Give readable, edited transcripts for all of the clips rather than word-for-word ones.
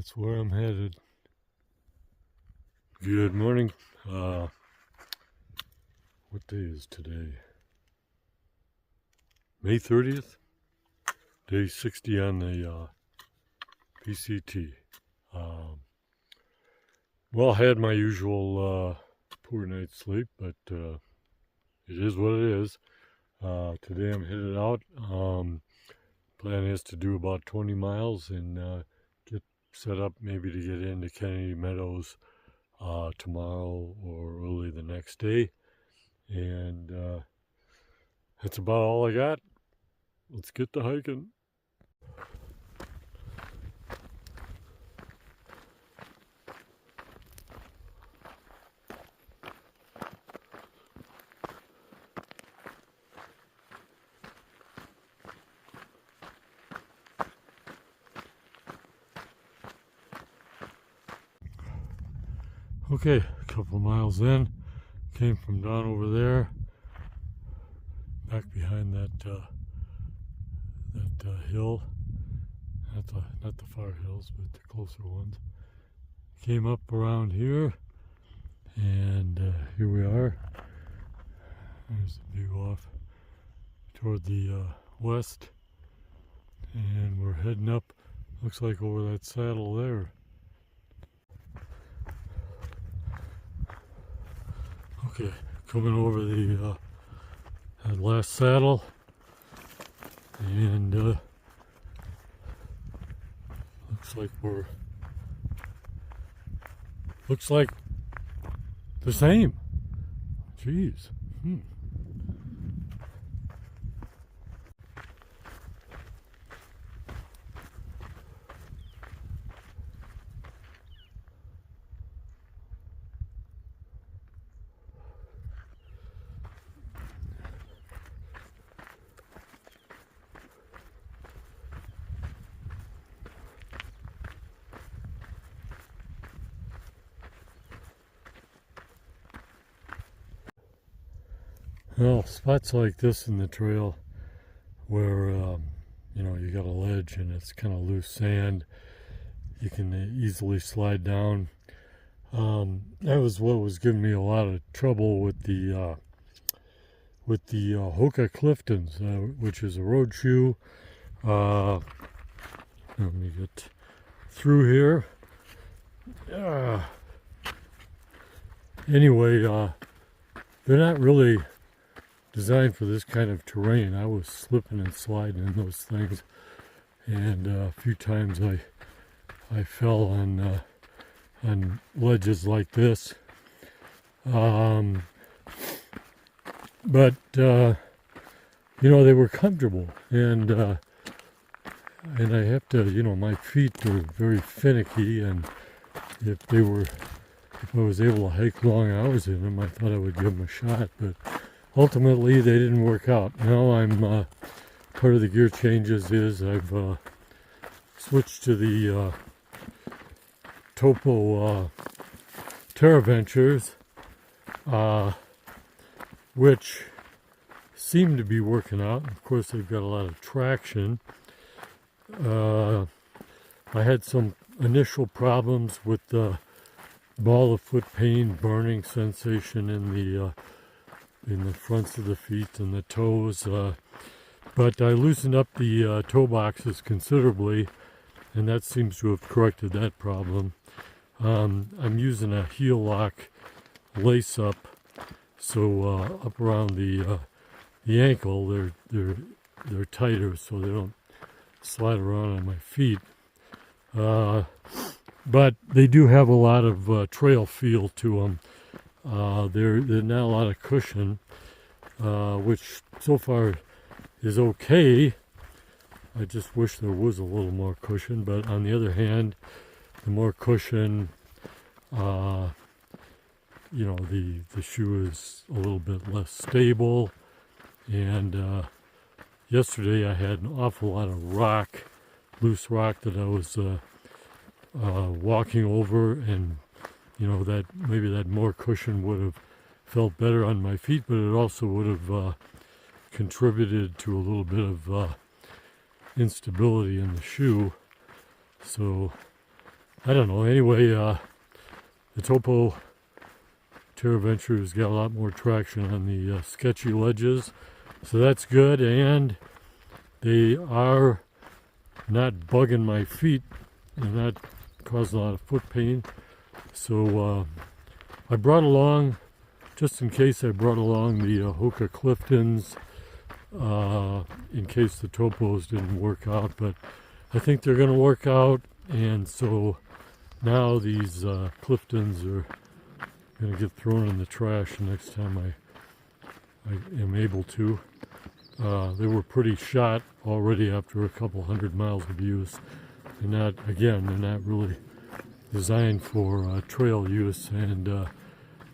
That's where I'm headed. Good morning. What day is today? May 30th? Day 60 on the PCT. Well, I had my usual poor night's sleep, but it is what it is. Today I'm headed out. Plan is to do about 20 miles and get set up maybe to get into Kennedy Meadows tomorrow or early the next day. And that's about all I got. Let's get to hiking. Okay, a couple miles in, came from down over there, back behind that hill, not the far hills, but the closer ones. Came up around here, and here we are. There's the view off toward the west, and we're heading up, looks like over that saddle there. Okay, coming over the that last saddle, and looks like the same. Jeez. Well, spots like this in the trail where, you got a ledge and it's kind of loose sand, you can easily slide down. That was what was giving me a lot of trouble with the Hoka Cliftons, which is a road shoe. Let me get through here. Anyway, they're not really designed for this kind of terrain. I was slipping and sliding in those things, and a few times I fell on ledges like this. But they were comfortable, and I have to, my feet are very finicky, and if I was able to hike long hours in them, I thought I would give them a shot, but ultimately, they didn't work out. Now I'm part of the gear changes is I've switched to the Topo Terra Ventures, which seem to be working out. Of course, they've got a lot of traction. I had some initial problems with the ball of foot pain, burning sensation in the fronts of the feet and the toes, but I loosened up the toe boxes considerably, and that seems to have corrected that problem. I'm using a heel lock lace up, so up around the ankle they're tighter, so they don't slide around on my feet. But they do have a lot of trail feel to them. There's not a lot of cushion, which so far is okay. I just wish there was a little more cushion, but on the other hand, the more cushion, the shoe is a little bit less stable. And yesterday I had an awful lot of loose rock that I was walking over, and that maybe that more cushion would have felt better on my feet, but it also would have contributed to a little bit of instability in the shoe. So I don't know. Anyway, the Topo TerraVenture has got a lot more traction on the sketchy ledges, so that's good, and they are not bugging my feet and not causing a lot of foot pain. So I brought along, just in case, I brought along the Hoka Cliftons in case the Topos didn't work out, but I think they're going to work out, and so now these Cliftons are going to get thrown in the trash next time I am able to. They were pretty shot already after a couple 100 miles of use. They're not really designed for trail use, and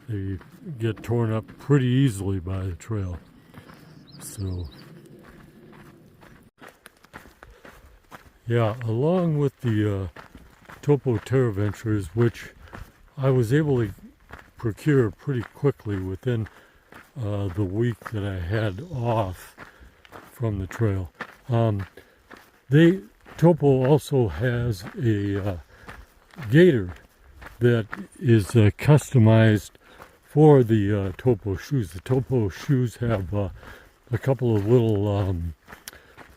they get torn up pretty easily by the trail. So, yeah, along with the Topo TerraVentures, which I was able to procure pretty quickly within the week that I had off from the trail. Topo also has a gaiter that is customized for the Topo shoes. The Topo shoes have a couple of little,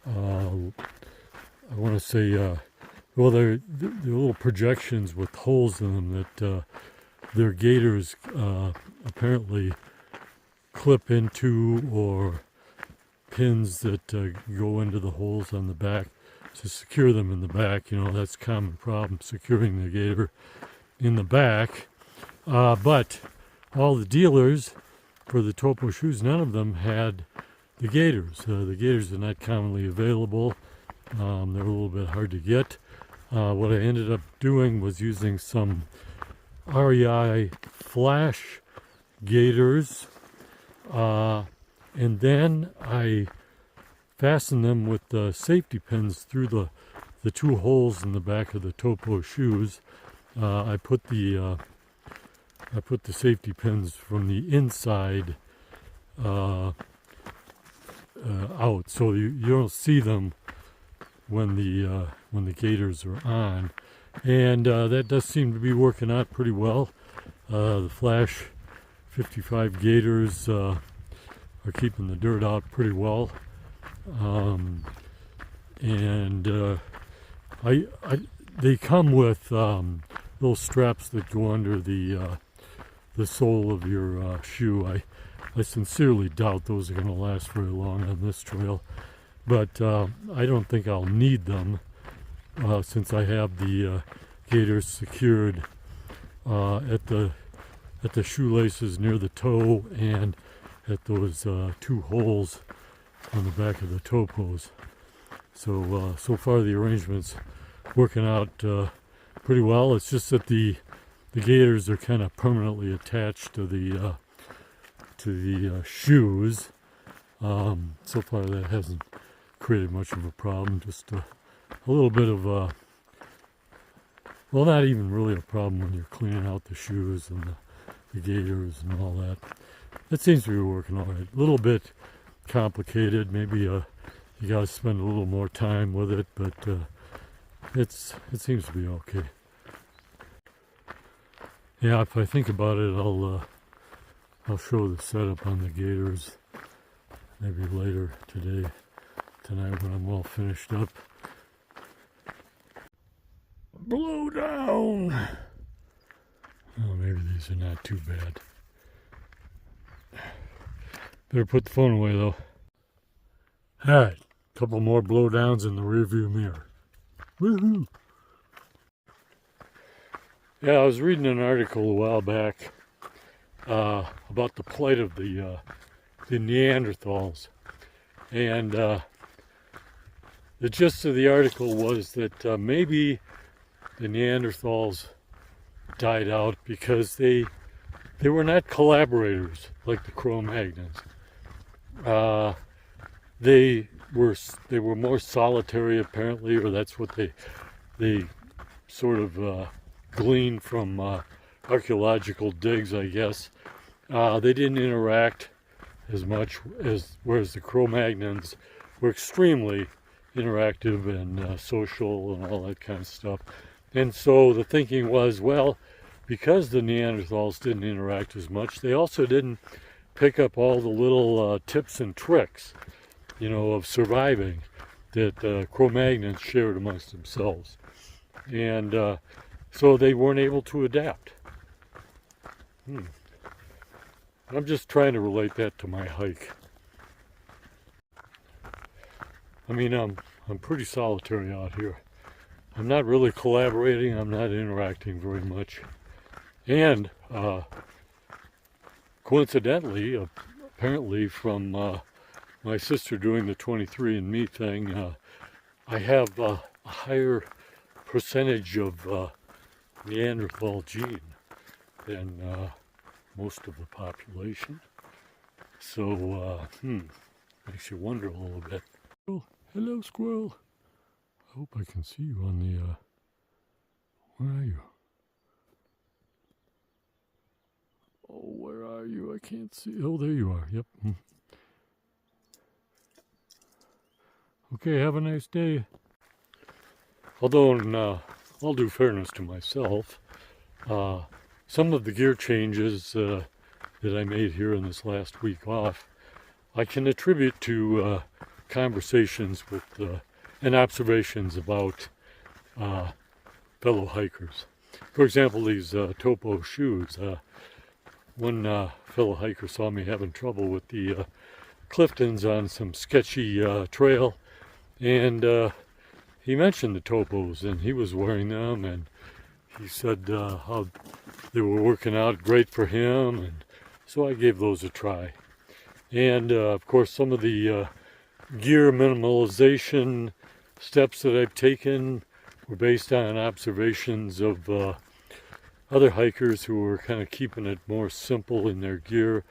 I want to say, well, they're little projections with holes in them that their gaiters apparently clip into, or pins that go into the holes on the back to secure them in the back. You know, that's a common problem, securing the gaiter in the back. But all the dealers for the Topo shoes, none of them had the gaiters. The gaiters are not commonly available. They're a little bit hard to get. What I ended up doing was using some REI flash gaiters, and then I fastened them with the safety pins through the two holes in the back of the Topo shoes. I put the safety pins from the inside out, so you don't see them when the gaiters are on, and that does seem to be working out pretty well. The Flash 55 gaiters are keeping the dirt out pretty well, and they come with little straps that go under the sole of your shoe. I sincerely doubt those are going to last very long on this trail, but I don't think I'll need them since I have the gaiters secured at the shoelaces near the toe and at those two holes on the back of the Topos. So so far the arrangement's working out pretty well. It's just that the gaiters are kind of permanently attached to the shoes. So far that hasn't created much of a problem. Just a little bit of well, not even really a problem when you're cleaning out the shoes and the gaiters and all that. It seems to be working all right. A little bit complicated. Maybe you got to spend a little more time with it, but it seems to be okay. Yeah, if I think about it, I'll show the setup on the gaiters maybe later tonight when I'm all finished up. Blow down! Oh, maybe these are not too bad. Better put the phone away though. Alright, a couple more blowdowns in the rearview mirror. Woohoo! Yeah, I was reading an article a while back about the plight of the Neanderthals, and the gist of the article was that maybe the Neanderthals died out because they were not collaborators like the Cro-Magnons. They were more solitary apparently, or that's what they sort of gleaned from archaeological digs, I guess. They didn't interact as much whereas the Cro-Magnons were extremely interactive and social and all that kind of stuff. And so the thinking was, well, because the Neanderthals didn't interact as much, they also didn't pick up all the little tips and tricks, you know, of surviving that Cro-Magnons shared amongst themselves. And so they weren't able to adapt. I'm just trying to relate that to my hike. I mean, I'm pretty solitary out here. I'm not really collaborating. I'm not interacting very much. And coincidentally, apparently from my sister doing the 23andMe thing, I have a higher percentage of Neanderthal gene than most of the population. So, makes you wonder a little bit. Oh, hello, squirrel. I hope I can see you on the, where are you? Oh, where are you? I can't see. Oh, there you are. Yep. Okay, have a nice day. Although, in all due fairness to myself, some of the gear changes that I made here in this last week off, I can attribute to conversations with and observations about fellow hikers. For example, these topo shoes. One fellow hiker saw me having trouble with the Cliftons on some sketchy trail, and he mentioned the topos, and he was wearing them, and he said how they were working out great for him, and so I gave those a try. And of course, some of the gear minimalization steps that I've taken were based on observations of other hikers who were kind of keeping it more simple in their gear,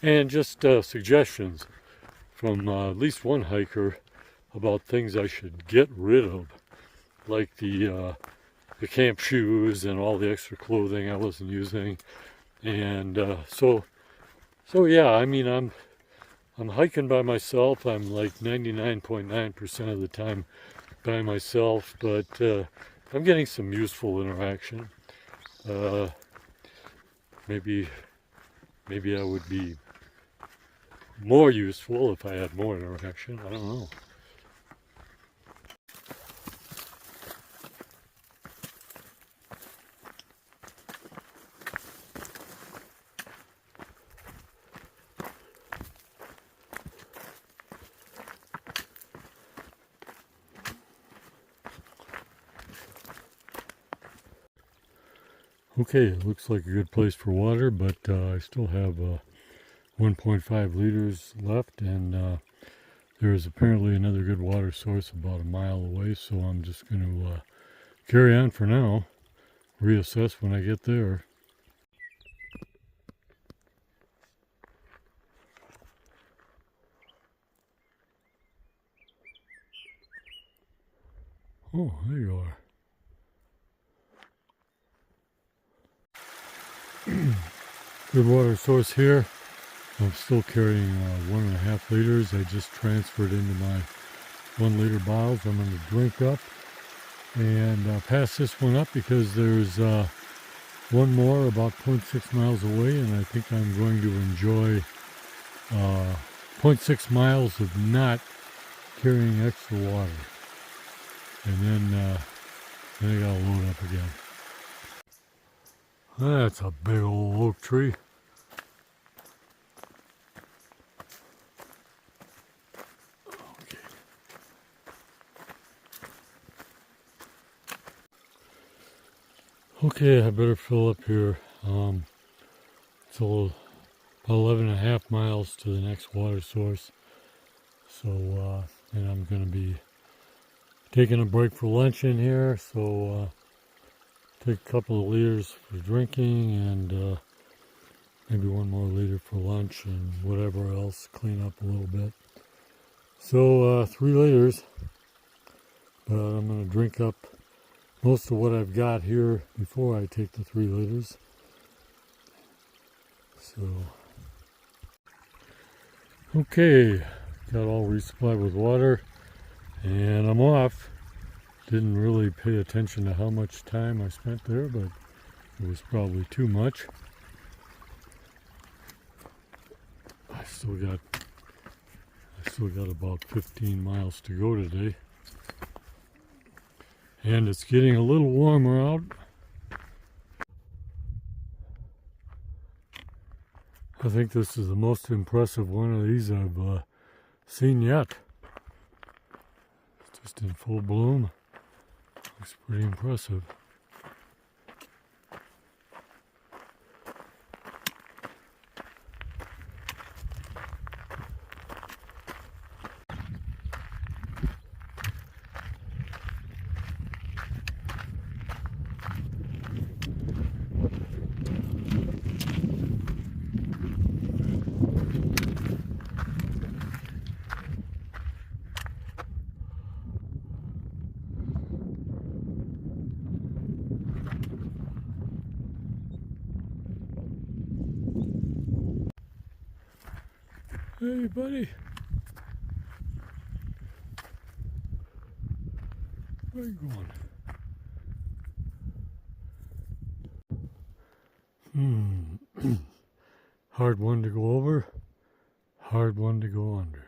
and just suggestions from at least one hiker about things I should get rid of, like the camp shoes and all the extra clothing I wasn't using. And so yeah, I mean, I'm hiking by myself. I'm like 99.9% of the time by myself, but I'm getting some useful interaction. Maybe I would be more useful if I had more interaction. I don't know. Okay, it looks like a good place for water, but I still have 1.5 liters left, and there is apparently another good water source about a mile away, so I'm just going to carry on for now, reassess when I get there. Oh, there you are. Good water source here. I'm still carrying 1.5 liters. I just transferred into my 1 liter bottles. I'm going to drink up and pass this one up because there's one more about 0.6 miles away, and I think I'm going to enjoy 0.6 miles of not carrying extra water. And then I gotta load up again. That's a big old oak tree. Okay, I better fill up here. It's about 11.5 miles to the next water source. So, and I'm going to be taking a break for lunch in here. So, take a couple of liters for drinking and maybe 1 more liter for lunch and whatever else, clean up a little bit. So, 3 liters. But I'm going to drink up most of what I've got here before I take the 3 liters. So, okay, got all resupplied with water, and I'm off. Didn't really pay attention to how much time I spent there, but it was probably too much. I still got about 15 miles to go today. And it's getting a little warmer out. I think this is the most impressive one of these I've seen yet. It's just in full bloom. Looks pretty impressive. Hey, buddy. Where are you going? Hard one to go over, hard one to go under.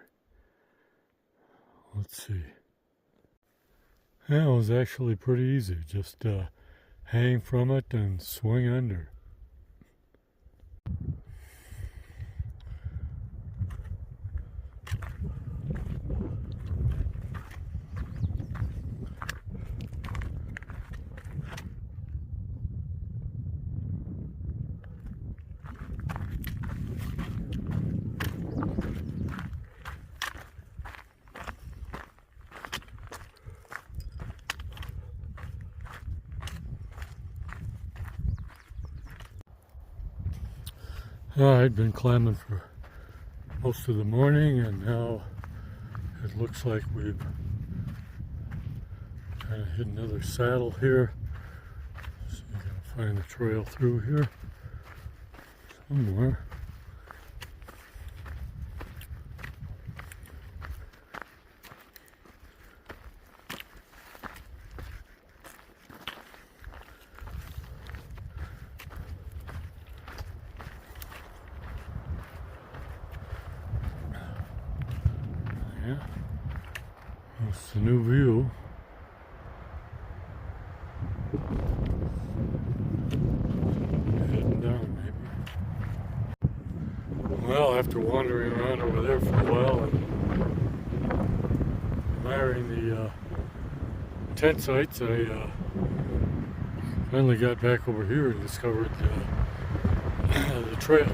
Let's see. Yeah, it was actually pretty easy. Just hang from it and swing under. I'd been climbing for most of the morning, and now it looks like we've kind of hit another saddle here. So you gotta find the trail through here somewhere. Yeah, that's the new view. Heading down, maybe. Well, after wandering around over there for a while and admiring the tent sites, I finally got back over here and discovered the trail.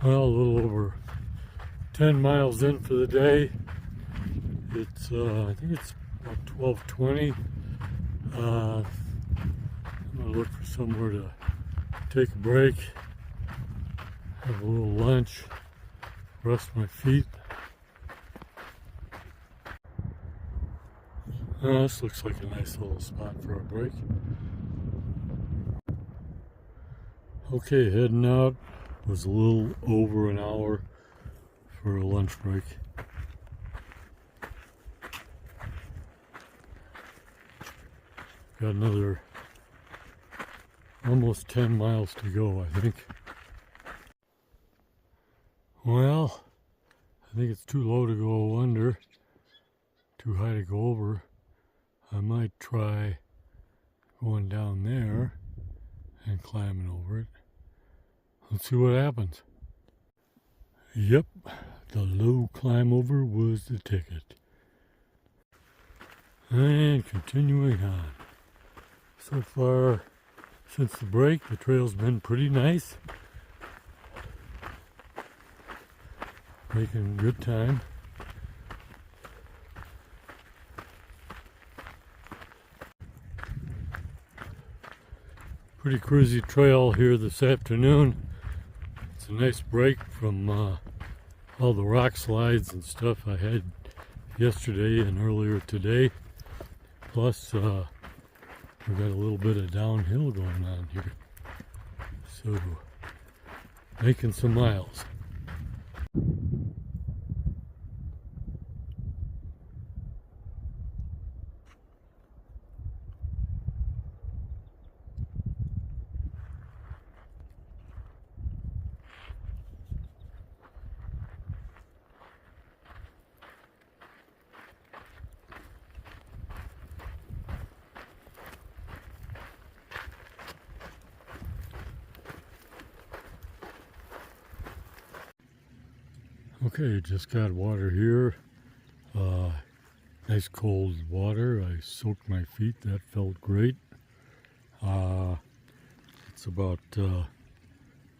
Well, a little over 10 miles in for the day. It's I think it's about 12:20. I'm gonna look for somewhere to take a break, have a little lunch, rest my feet. This looks like a nice little spot for a break. Okay, heading out. It was a little over an hour for a lunch break. Got another almost 10 miles to go, I think. Well, I think it's too low to go under, too high to go over. I might try going down there and climbing over it. Let's see what happens. Yep, the low climb over was the ticket. And continuing on. So far, since the break, the trail's been pretty nice. Making good time. Pretty cruisy trail here this afternoon. It's a nice break from all the rock slides and stuff I had yesterday and earlier today. Plus, we've got a little bit of downhill going on here. So, making some miles. Okay, just got water here. Nice cold water. I soaked my feet. That felt great. It's about I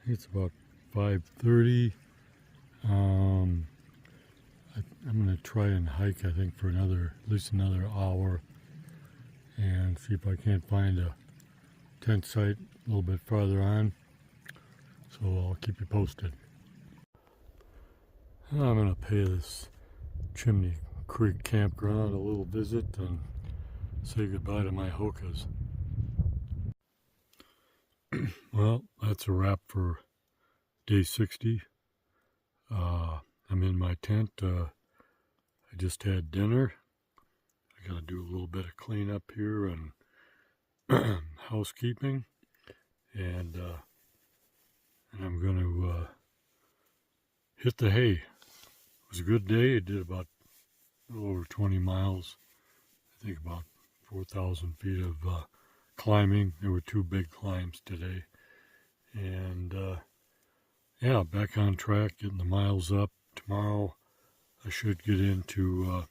think it's about 5:30. I'm gonna try and hike. I think for at least another hour, and see if I can't find a tent site a little bit farther on. So I'll keep you posted. I'm going to pay this Chimney Creek campground a little visit and say goodbye to my hokas. Well, that's a wrap for day 60. I'm in my tent. I just had dinner. I got to do a little bit of cleanup here and housekeeping. And I'm going to hit the hay. It was a good day. It did about a little over 20 miles. I think about 4,000 feet of climbing. There were 2 big climbs today. And yeah, back on track, getting the miles up. Tomorrow I should get into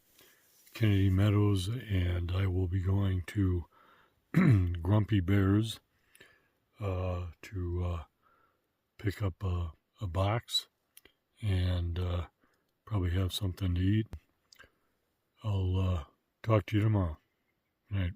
Kennedy Meadows, and I will be going to Grumpy Bears to pick up a box and probably have something to eat. I'll talk to you tomorrow. Good night.